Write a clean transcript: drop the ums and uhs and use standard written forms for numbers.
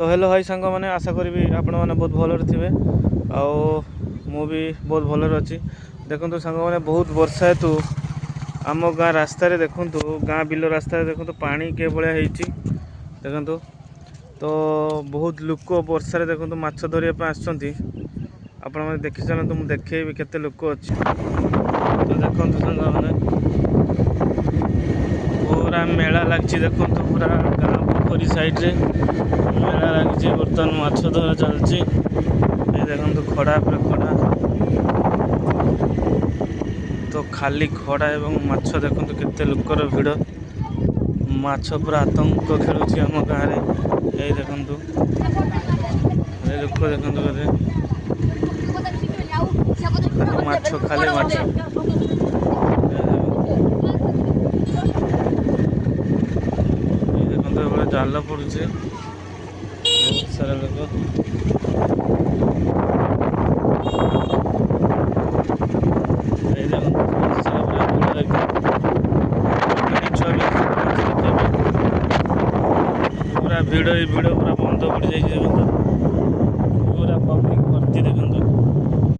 तो hello hi सांग मैंने आशा करी आपण मैंने बहुत भलरे थे मु भी बहुत भलरे अच्छी। देखो सांग मैंने बहुत वर्षा हेतु आम गाँ रास्त देखूँ गाँ बिल रास्त देखो पानी के भाया देखु तो बहुत लोक वर्षा देखो माछ धरिया आसुँच आपण मैंने देखी चलते मुझे देखी केते लोक अच्छी। तो देखो सांग मैंने पूरा मेला लगी देखो पूरा गाँ पोखरी साइड रे मेला लगी बर्तमान माछ धरा चलती देखो खड़ा पर खड़ा तो खाली खड़ा एवं माछ देखो केते लोकर भिड़ माछ पूरा आतंक खेलुची आम गाँव में यही देखु लोक देखो माछ खाली माछ देखो जाल पड़े बहुत सारा लोक पूरा भिड़ पूरा बंद पड़ जाए पूरा पब्लिक भर्ती देखो